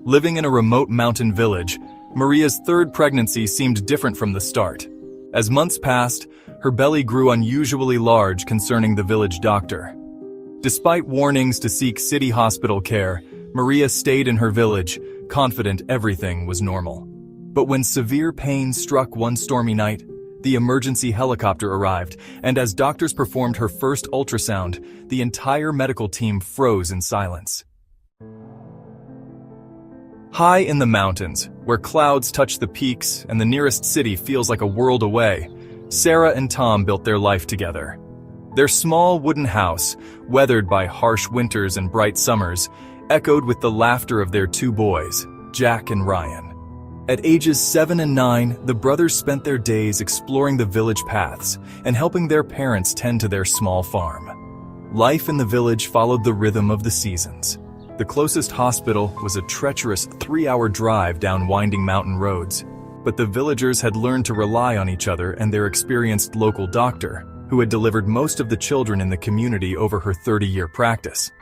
Living in a remote mountain village, Maria's third pregnancy seemed different from the start. As months passed, her belly grew unusually large concerning the village doctor. Despite warnings to seek city hospital care, Maria stayed in her village, confident everything was normal. But when severe pain struck one stormy night, the emergency helicopter arrived, and as doctors performed her first ultrasound, the entire medical team froze in silence. High in the mountains, where clouds touch the peaks and the nearest city feels like a world away, Sarah and Tom built their life together. Their small wooden house, weathered by harsh winters and bright summers, echoed with the laughter of their two boys, Jack and Ryan. At ages 7 and 9, the brothers spent their days exploring the village paths and helping their parents tend to their small farm. Life in the village followed the rhythm of the seasons. The closest hospital was a treacherous 3-hour drive down winding mountain roads, but the villagers had learned to rely on each other and their experienced local doctor, who had delivered most of the children in the community over her 30-year practice.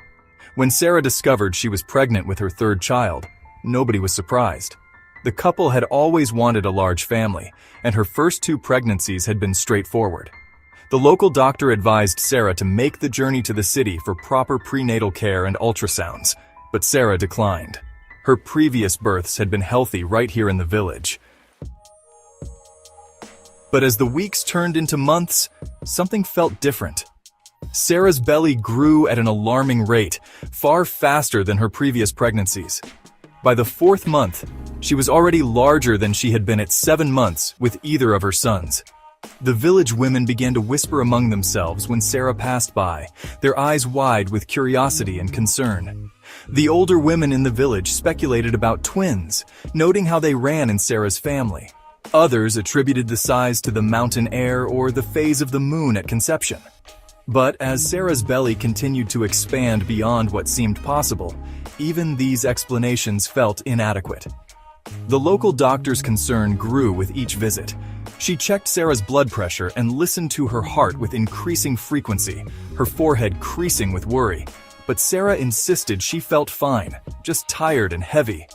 When Sarah discovered she was pregnant with her third child, nobody was surprised. The couple had always wanted a large family, and her first 2 pregnancies had been straightforward. The local doctor advised Sarah to make the journey to the city for proper prenatal care and ultrasounds, but Sarah declined. Her previous births had been healthy right here in the village. But as the weeks turned into months, something felt different. Sarah's belly grew at an alarming rate, far faster than her previous pregnancies. By the 4th month, she was already larger than she had been at 7 months with either of her sons. The village women began to whisper among themselves when Sarah passed by, their eyes wide with curiosity and concern. The older women in the village speculated about twins, noting how they ran in Sarah's family. Others attributed the size to the mountain air or the phase of the moon at conception. But as Sarah's belly continued to expand beyond what seemed possible, even these explanations felt inadequate. The local doctor's concern grew with each visit. She checked Sarah's blood pressure and listened to her heart with increasing frequency, her forehead creasing with worry. But Sarah insisted she felt fine, just tired and heavy.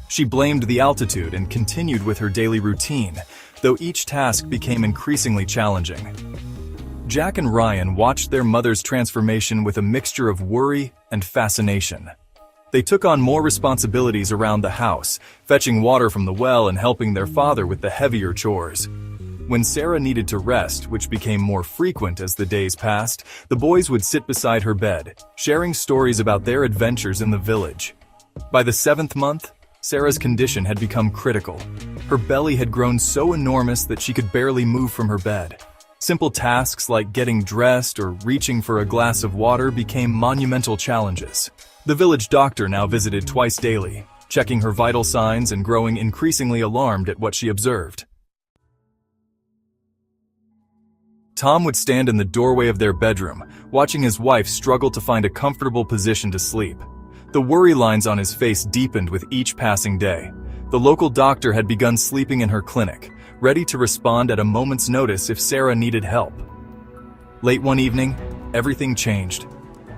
She blamed the altitude and continued with her daily routine, though each task became increasingly challenging. Jack and Ryan watched their mother's transformation with a mixture of worry and fascination. They took on more responsibilities around the house, fetching water from the well and helping their father with the heavier chores. When Sarah needed to rest, which became more frequent as the days passed, the boys would sit beside her bed, sharing stories about their adventures in the village. By the 7th month, Sarah's condition had become critical. Her belly had grown so enormous that she could barely move from her bed. Simple tasks like getting dressed or reaching for a glass of water became monumental challenges. The village doctor now visited twice daily, checking her vital signs and growing increasingly alarmed at what she observed. Tom would stand in the doorway of their bedroom, watching his wife struggle to find a comfortable position to sleep. The worry lines on his face deepened with each passing day. The local doctor had begun sleeping in her clinic, ready to respond at a moment's notice if Sarah needed help. Late one evening, everything changed.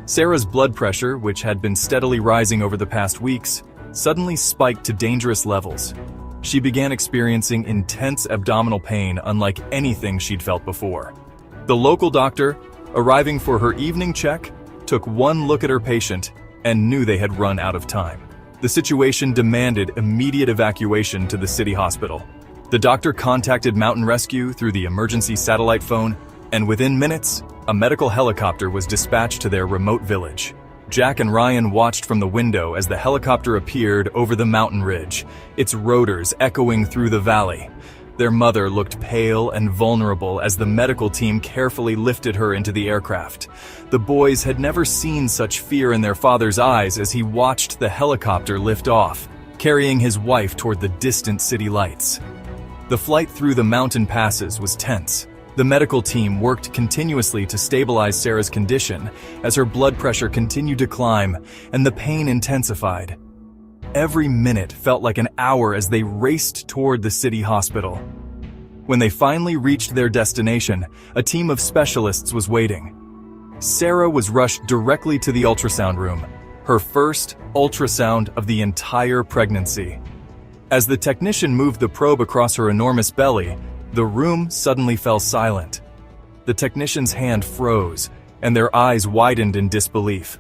Sarah's blood pressure, which had been steadily rising over the past weeks, suddenly spiked to dangerous levels. She began experiencing intense abdominal pain unlike anything she'd felt before. The local doctor, arriving for her evening check, took one look at her patient and knew they had run out of time. The situation demanded immediate evacuation to the city hospital. The doctor contacted Mountain Rescue through the emergency satellite phone, and within minutes, a medical helicopter was dispatched to their remote village. Jack and Ryan watched from the window as the helicopter appeared over the mountain ridge, its rotors echoing through the valley. Their mother looked pale and vulnerable as the medical team carefully lifted her into the aircraft. The boys had never seen such fear in their father's eyes as he watched the helicopter lift off, carrying his wife toward the distant city lights. The flight through the mountain passes was tense. The medical team worked continuously to stabilize Sarah's condition as her blood pressure continued to climb and the pain intensified. Every minute felt like an hour as they raced toward the city hospital. When they finally reached their destination, a team of specialists was waiting. Sarah was rushed directly to the ultrasound room, her first ultrasound of the entire pregnancy. As the technician moved the probe across her enormous belly, the room suddenly fell silent. The technician's hand froze, and their eyes widened in disbelief.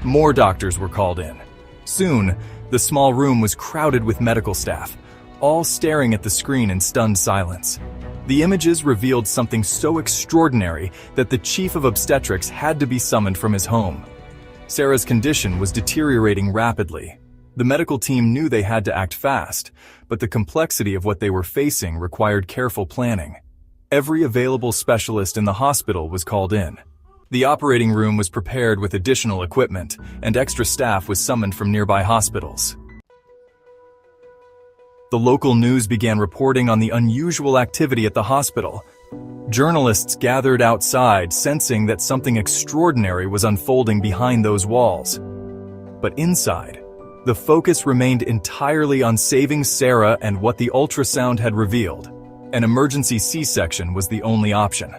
More doctors were called in. Soon, the small room was crowded with medical staff, all staring at the screen in stunned silence. The images revealed something so extraordinary that the chief of obstetrics had to be summoned from his home. Sarah's condition was deteriorating rapidly. The medical team knew they had to act fast, but the complexity of what they were facing required careful planning. Every available specialist in the hospital was called in. The operating room was prepared with additional equipment, and extra staff was summoned from nearby hospitals. The local news began reporting on the unusual activity at the hospital. Journalists gathered outside, sensing that something extraordinary was unfolding behind those walls. But inside, the focus remained entirely on saving Sarah and what the ultrasound had revealed. An emergency C-section was the only option.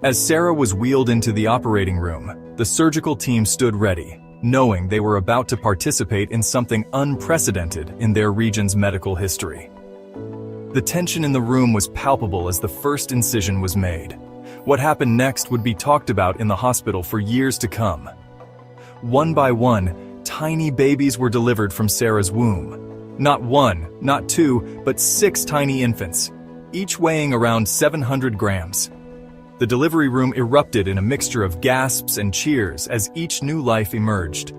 As Sarah was wheeled into the operating room, the surgical team stood ready, knowing they were about to participate in something unprecedented in their region's medical history. The tension in the room was palpable as the first incision was made. What happened next would be talked about in the hospital for years to come. One by one, tiny babies were delivered from Sarah's womb. Not one, not two, but 6 tiny infants, each weighing around 700 grams. The delivery room erupted in a mixture of gasps and cheers as each new life emerged.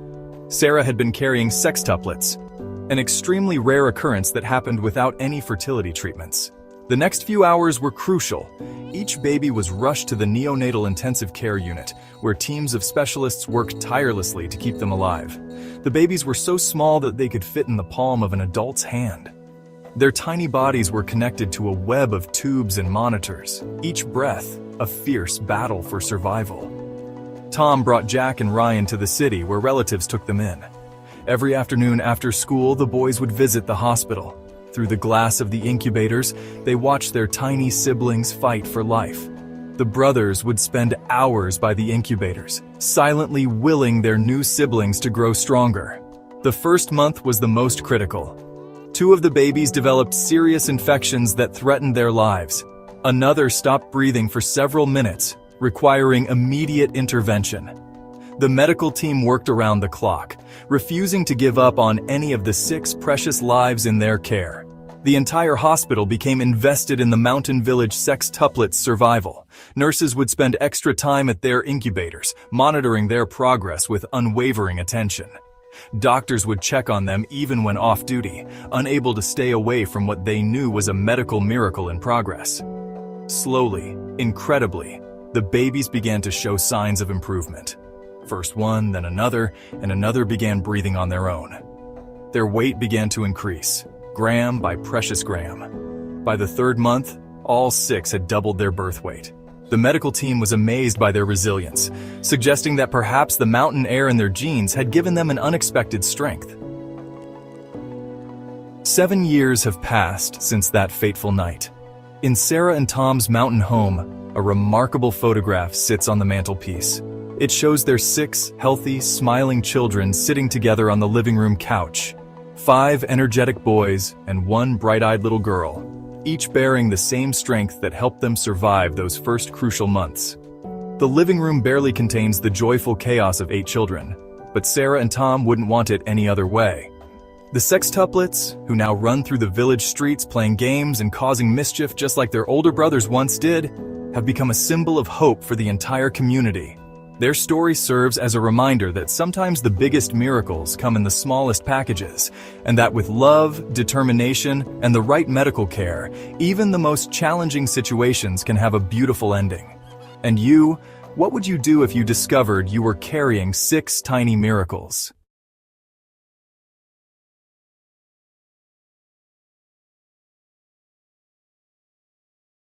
Sarah had been carrying sextuplets, an extremely rare occurrence that happened without any fertility treatments. The next few hours were crucial. Each baby was rushed to the neonatal intensive care unit, where teams of specialists worked tirelessly to keep them alive. The babies were so small that they could fit in the palm of an adult's hand. Their tiny bodies were connected to a web of tubes and monitors, each breath a fierce battle for survival. Tom brought Jack and Ryan to the city where relatives took them in. Every afternoon after school, the boys would visit the hospital. Through the glass of the incubators, they watched their tiny siblings fight for life. The brothers would spend hours by the incubators, silently willing their new siblings to grow stronger. The first month was the most critical. 2 of the babies developed serious infections that threatened their lives. Another stopped breathing for several minutes, requiring immediate intervention. The medical team worked around the clock, refusing to give up on any of the 6 precious lives in their care. The entire hospital became invested in the mountain village sextuplets' survival. Nurses would spend extra time at their incubators, monitoring their progress with unwavering attention. Doctors would check on them even when off duty, unable to stay away from what they knew was a medical miracle in progress. Slowly, incredibly, the babies began to show signs of improvement. First one, then another, and another began breathing on their own. Their weight began to increase, gram by precious gram. By the 3rd month, all 6 had doubled their birth weight. The medical team was amazed by their resilience, suggesting that perhaps the mountain air in their genes had given them an unexpected strength. 7 years have passed since that fateful night. In Sarah and Tom's mountain home, a remarkable photograph sits on the mantelpiece. It shows their 6 healthy, smiling children sitting together on the living room couch. 5 energetic boys and 1 bright-eyed little girl, each bearing the same strength that helped them survive those first crucial months. The living room barely contains the joyful chaos of 8 children, but Sarah and Tom wouldn't want it any other way. The sextuplets, who now run through the village streets playing games and causing mischief just like their older brothers once did, have become a symbol of hope for the entire community. Their story serves as a reminder that sometimes the biggest miracles come in the smallest packages, and that with love, determination, and the right medical care, even the most challenging situations can have a beautiful ending. And you, what would you do if you discovered you were carrying 6 tiny miracles?